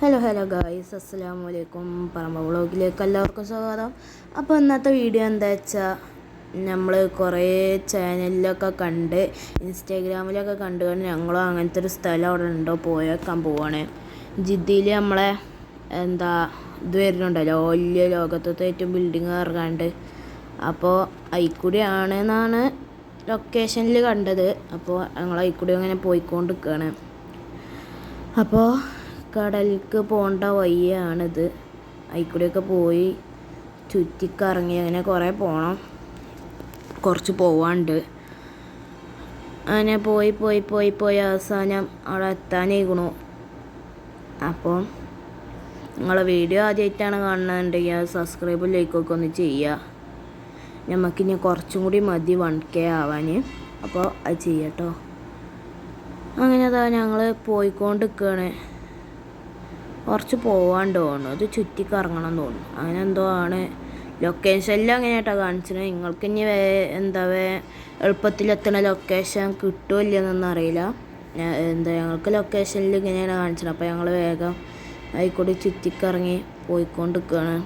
Hello guys, അസ്സലാമു അലൈക്കും. പറമ്പ വ്ളോഗിലേക്ക് എല്ലാവർക്കും സ്വാഗതം. അപ്പോൾ ഇന്നത്തെ വീഡിയോ എന്താ വെച്ചാൽ, നമ്മൾ കുറേ ചാനലിലൊക്കെ കണ്ട് ഇൻസ്റ്റാഗ്രാമിലൊക്കെ കണ്ട് ഞങ്ങളും അങ്ങനത്തെ ഒരു സ്ഥലം അവിടെ ഉണ്ടോ പോയേക്കാൻ പോവാണ്. ജിദ്ദയിൽ നമ്മളെ ഇത് വരുന്നുണ്ടല്ലോ, വലിയ ലോകത്തെ ഏറ്റവും ബിൽഡിങ് ഇറങ്ങാണ്ട്. അപ്പോൾ അയിക്കൂടിയാണ് എന്നാണ് ലൊക്കേഷനിൽ കണ്ടത്. അപ്പോൾ ഞങ്ങൾ അയിക്കൂടി അങ്ങനെ പോയിക്കൊണ്ടിരിക്കുകയാണ്. അപ്പോൾ കടലിലേക്ക് പോകേണ്ട വഴിയാണിത്. അതിൽക്കൂടെയൊക്കെ പോയി ചുറ്റിക്കറങ്ങി അങ്ങനെ കുറേ പോകണം, കുറച്ച് പോവാണ്ട്. അങ്ങനെ പോയി അവസാനം അവിടെ എത്താനായിക്കണു. അപ്പോൾ നിങ്ങളെ വീഡിയോ ആദ്യമായിട്ടാണ് കാണുന്നുണ്ടെങ്കിൽ അത് സബ്സ്ക്രൈബും ലൈക്കൊക്കെ ഒന്ന് ചെയ്യുക. നമുക്കിനി കുറച്ചും കൂടി മതി 1K ആവാൻ. അപ്പോൾ അത് ചെയ്യട്ടോ. അങ്ങനെ അതാ ഞങ്ങൾ പോയിക്കൊണ്ടിരിക്കുകയാണ്. കുറച്ച് പോവാണ്ട് തോന്നുന്നു, അത് ചുറ്റിക്കറങ്ങണം തോന്നുന്നു. അങ്ങനെ എന്തോ ആണ് ലൊക്കേഷനിൽ അങ്ങനെയായിട്ടാണ് കാണിച്ചത്. നിങ്ങൾക്ക് ഇനി എളുപ്പത്തിലെത്തണ ലൊക്കേഷൻ കിട്ടുമല്ലെന്നൊന്നും അറിയില്ല. ഞങ്ങൾക്ക് ലൊക്കേഷനിൽ ഇങ്ങനെയാണ് കാണിച്ചത്. അപ്പോൾ ഞങ്ങൾ വേഗം ആയിക്കോട്ടെ ചുറ്റിക്കറങ്ങി പോയിക്കൊണ്ടിരിക്കുകയാണ്.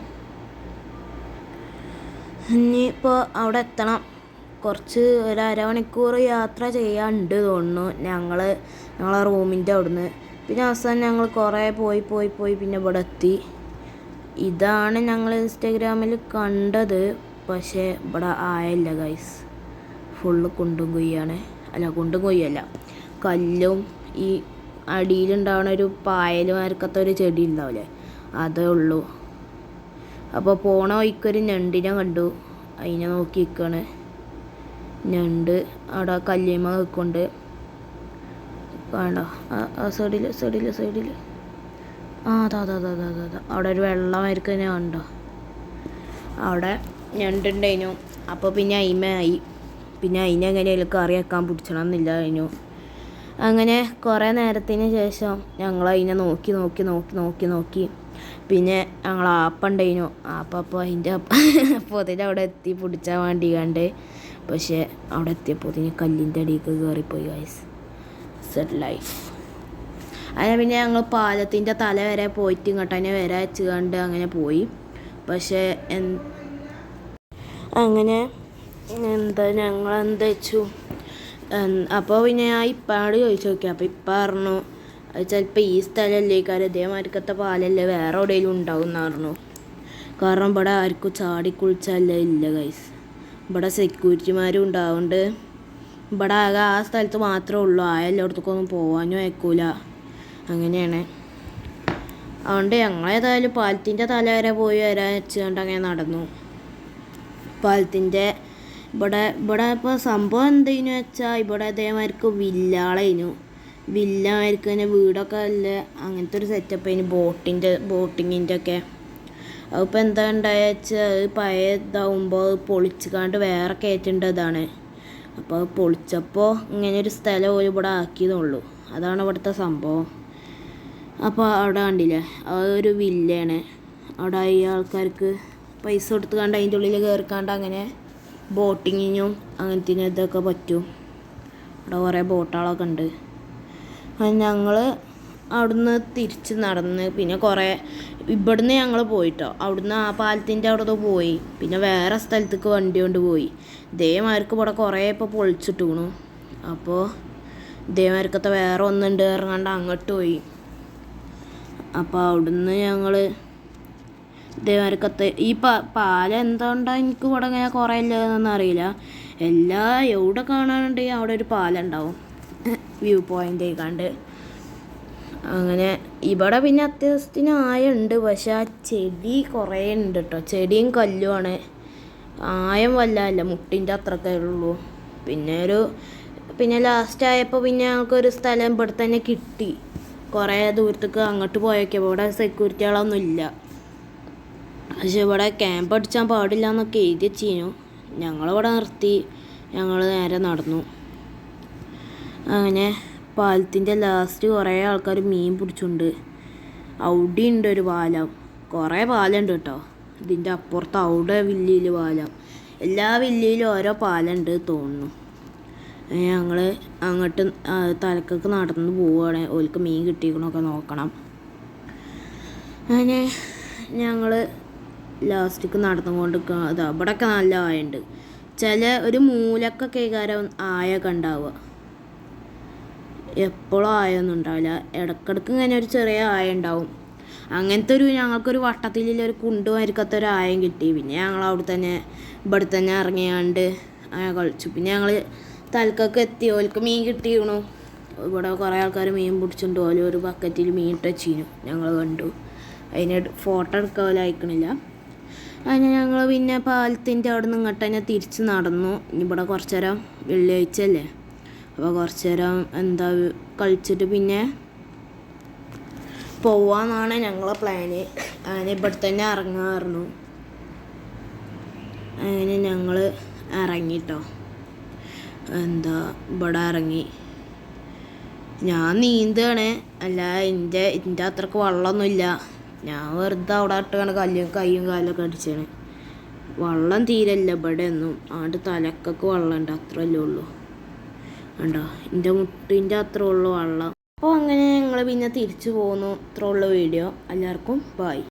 ഇനിയിപ്പോൾ അവിടെ എത്തണം. കുറച്ച് ഒരു അരമണിക്കൂർ യാത്ര ചെയ്യാനുണ്ട് തോന്നുന്നു ഞങ്ങളെ റൂമിൻ്റെ അവിടുന്ന്. പിന്നെ അവസാനം ഞങ്ങൾ കുറേ പോയി പിന്നെ ഇവിടെ എത്തി. ഇതാണ് ഞങ്ങൾ ഇൻസ്റ്റാഗ്രാമിൽ കണ്ടത്. പക്ഷേ ഇവിടെ ആയില്ല ഗൈസ്, ഫുള്ള് കുണ്ടും കുയ്യാണ്. കുണ്ടും കുയ്യല്ല, കല്ലും ഈ അടിയിലുണ്ടാവുന്ന ഒരു പായലുമാർക്കത്ത ഒരു ചെടി ഉണ്ടാവില്ലേ, അതേ ഉള്ളൂ. അപ്പോൾ പോണ വഴിക്കൊരു ഞണ്ടിനെ കണ്ടു, അതിനെ നോക്കി നിൽക്കുകയാണ്. ഞണ്ട് അവിടെ കല്ലിമ നിൽക്കൊണ്ട് വേണ്ട, സൈഡിൽ അതാ അവിടെ ഒരു വെള്ളമായിരിക്കും തന്നെ കണ്ടോ. അവിടെ ഞണ്ടുണ്ടായിരുന്നു. അപ്പോൾ പിന്നെ അയിമയായി. പിന്നെ അതിനെങ്ങനെയാലും കറി വെക്കാൻ പിടിച്ചണം എന്നില്ല അതിനു. അങ്ങനെ കുറേ നേരത്തിന് ശേഷം ഞങ്ങൾ അതിനെ നോക്കി. പിന്നെ ഞങ്ങൾ ആപ്പുണ്ടായിരുന്നു. അപ്പോൾ അതിൻ്റെ അപ്പോൾ അവിടെ എത്തി പിടിച്ചാൽ വേണ്ടി കണ്ട്. പക്ഷേ അവിടെ എത്തിയപ്പോൾ കല്ലിൻ്റെ അടിയിലേക്ക് കയറിപ്പോയി ഗൈസ്. ലൈഫ് അങ്ങനെ പിന്നെ ഞങ്ങൾ പാലത്തിൻ്റെ തല വരെ പോയിട്ട് ഇങ്ങോട്ട് തന്നെ വരെ വെച്ച് കണ്ട് അങ്ങനെ പോയി. പക്ഷേ അങ്ങനെ ഞങ്ങളെന്താ വെച്ചു. അപ്പോൾ പിന്നെ ഞാൻ ഇപ്പാട് ചോദിച്ചു നോക്കി. അപ്പോൾ ഇപ്പം പറഞ്ഞു അത് ചിലപ്പോൾ ഈ സ്ഥലമല്ലേ കാര്യം ഇതേമാതിരിക്കത്തെ പാലല്ലേ വേറെ എവിടെയെങ്കിലും ഉണ്ടാവും എന്ന് പറഞ്ഞു. കാരണം ഇവിടെ ആർക്കും ചാടി കുളിച്ചല്ലേ ഇല്ല ഗൈസ്. ഇവിടെ സെക്യൂരിറ്റിമാരും ഉണ്ടാവുന്നുണ്ട്. ഇവിടെ ആകെ ആ സ്ഥലത്ത് മാത്രമേ ഉള്ളൂ, എല്ലായിടത്തേക്കൊന്നും പോകാനും അയക്കൂല. അങ്ങനെയാണ്. അതുകൊണ്ട് ഞങ്ങളേതായാലും പാലത്തിൻ്റെ തല വരെ പോയി വരാൻ വെച്ചുകൊണ്ട് അങ്ങനെ നടന്നു. പാലത്തിൻ്റെ ഇവിടെ ഇപ്പോൾ സംഭവം എന്തെന്ന് വെച്ചാൽ, ഇവിടെ അതേമാതിരിക്ക് വില്ലമാർക്ക് തന്നെ വീടൊക്കെ അല്ല, അങ്ങനത്തെ ഒരു സെറ്റപ്പ് അതിന് ബോട്ടിങ്ങിൻ്റെ ഒക്കെ. അതിപ്പോൾ എന്താ ഉണ്ടായ വെച്ചാൽ അത് പഴയ ഇതാവുമ്പോൾ പൊളിച്ചുകാണ്ട് വേറെ കയറ്റേണ്ടതാണ്. അപ്പോൾ അത് പൊളിച്ചപ്പോൾ ഇങ്ങനെയൊരു സ്ഥലം പോലും ഇവിടെ ആക്കിയതുള്ളൂ. അതാണ് ഇവിടുത്തെ സംഭവം. അപ്പോൾ അവിടെ കണ്ടില്ലേ, അതൊരു വില്ലയാണ്. അവിടെ ഈ ആൾക്കാർക്ക് പൈസ കൊടുത്ത് കണ്ട് അതിൻ്റെ ഉള്ളിൽ കയറിക്കാണ്ട് അങ്ങനെ ബോട്ടിങ്ങിനും അങ്ങനത്തെ ഇതൊക്കെ പറ്റും. അവിടെ കുറേ ബോട്ടുകളൊക്കെ ഉണ്ട്. ഞങ്ങൾ അവിടുന്ന് തിരിച്ച് നടന്ന് പിന്നെ കുറേ ഇവിടുന്ന് ഞങ്ങൾ പോയിട്ടോ. അവിടുന്ന് ആ പാലത്തിൻ്റെ അവിടെ പോയി. പിന്നെ വേറെ സ്ഥലത്തേക്ക് വണ്ടി കൊണ്ട് പോയി. ഇതേമാർക്ക് ഇവിടെ കുറേ ഇപ്പോൾ പൊളിച്ചിട്ട് വീണു. അപ്പോൾ ഇതേമാർക്കത്തെ വേറെ ഒന്നുണ്ട് ഇറങ്ങാണ്ട് അങ്ങോട്ട് പോയി. അപ്പോൾ അവിടുന്ന് ഞങ്ങൾ ഇതേമാർക്കത്തെ ഈ പാലം എന്തുകൊണ്ടാണ് എനിക്ക് ഇവിടെ ഇങ്ങനെ കുറേ ഇല്ലതെന്നൊന്നും അറിയില്ല. എവിടെ കാണാനുണ്ടെങ്കിൽ അവിടെ ഒരു പാലം ഉണ്ടാവും, വ്യൂ പോയിൻ്റ് കണ്ട്. അങ്ങനെ ഇവിടെ പിന്നെ അത്യാവശ്യത്തിന് ആയുണ്ട്. പക്ഷെ ആ ചെടി കുറേ ഉണ്ട് കേട്ടോ. ചെടിയും കല്ലുമാണ്. ആയം വല്ലല്ല, മുട്ടിൻ്റെ അത്രക്കേ ഉള്ളൂ. പിന്നെ ലാസ്റ്റ് ആയപ്പോൾ പിന്നെ ഞങ്ങൾക്കൊരു സ്ഥലം ഇവിടെ തന്നെ കിട്ടി. കുറേ ദൂരത്തേക്ക് അങ്ങോട്ട് പോയേക്കപ്പോൾ ഇവിടെ സെക്യൂരിറ്റികളൊന്നും ഇല്ല. പക്ഷെ ഇവിടെ ക്യാമ്പ് അടിച്ചാൻ പാടില്ല എന്നൊക്കെ എഴുതി വെച്ചിരുന്നു. ഞങ്ങളിവിടെ നിർത്തി ഞങ്ങൾ നേരെ നടന്നു. അങ്ങനെ പാലത്തിൻ്റെ ലാസ്റ്റ് കുറേ ആൾക്കാർ മീൻ പിടിച്ചുണ്ട്. അവിടെ ഉണ്ട് ഒരു പാലം, കുറേ പാലമുണ്ട് കേട്ടോ. ഇതിൻ്റെ അപ്പുറത്ത് അവിടെ വില്ലയിൽ പാലം, എല്ലാ വില്ലയിലും ഓരോ പാലമുണ്ട് തോന്നുന്നു. ഞങ്ങൾ അങ്ങോട്ട് തലക്കൊക്കെ നടന്ന് പോവുകയാണ്. ഓൾക്ക് മീൻ കിട്ടിക്കണമൊക്കെ നോക്കണം. അങ്ങനെ ഞങ്ങൾ ലാസ്റ്റിക്ക് നടന്നുകൊണ്ട് അതാ ഇവിടെയൊക്കെ നല്ല ആയുണ്ട്. ചില ഒരു മൂലക്കൊക്കെ കാരം ആയൊക്കെ ഉണ്ടാവുക, എപ്പോഴും ആയൊന്നും ഉണ്ടാവില്ല. ഇടക്കിടക്ക് ഇങ്ങനെ ഒരു ചെറിയ ആയ ഉണ്ടാവും. അങ്ങനത്തെ ഞങ്ങൾക്കൊരു വട്ടത്തിലുള്ള ഒരു കുണ്ടുമായിരിക്കത്ത ഒരു ആയം കിട്ടി. പിന്നെ ഞങ്ങൾ ഇവിടെ തന്നെ ഇറങ്ങിയാണ്ട് കളിച്ചു. പിന്നെ ഞങ്ങൾ തലക്കൊക്കെ എത്തി. ഓൽക്ക് മീൻ കിട്ടിയിരുന്നു. ഇവിടെ കുറേ ആൾക്കാർ മീൻ പിടിച്ചിട്ടുണ്ട്. ഓല ഒരു ബക്കറ്റിൽ മീൻ ഇട്ട് വെച്ചിരുന്നു. ഞങ്ങൾ കണ്ടു. അതിന് ഫോട്ടോ എടുക്കാൻ പോലെ അയക്കണില്ല. അതിന് ഞങ്ങൾ പിന്നെ പാലത്തിൻ്റെ അവിടെ നിന്ന് ഇങ്ങോട്ട് തന്നെ തിരിച്ച് നടന്നു. ഇവിടെ കുറച്ച് നേരം വെള്ളിയാഴ്ച അല്ലേ, അപ്പോൾ കുറച്ച് നേരം കളിച്ചിട്ട് പിന്നെ പോവാന്നാണ് ഞങ്ങളെ പ്ലാന്. അങ്ങനെ ഇവിടെ തന്നെ ഇറങ്ങാമായിരുന്നു. അങ്ങനെ ഞങ്ങൾ ഇറങ്ങിട്ടോ. ഇവിടെ ഇറങ്ങി. ഞാൻ നീന്താണ്, അല്ല എൻ്റെ അത്രക്ക് വെള്ളമൊന്നുമില്ല. ഞാൻ വെറുതെ അവിടെ ഇട്ടാണ് കയ്യും കാലൊക്കെ അടിച്ചാണ്. വെള്ളം തീരല്ല ഇവിടെ ഒന്നും. ആണ്ട് തലക്കൊക്കെ വെള്ളമുണ്ട്, അത്രയല്ലേ ഉള്ളൂ. കണ്ടോ, എൻ്റെ മുട്ടിൻ്റെ അത്ര ഉള്ളു വെള്ളം. അപ്പോൾ അങ്ങനെ ഞങ്ങൾ പിന്നെ തിരിച്ചു പോന്നു. ഇത്ര ഉള്ള വീഡിയോ. എല്ലാവർക്കും ബൈ.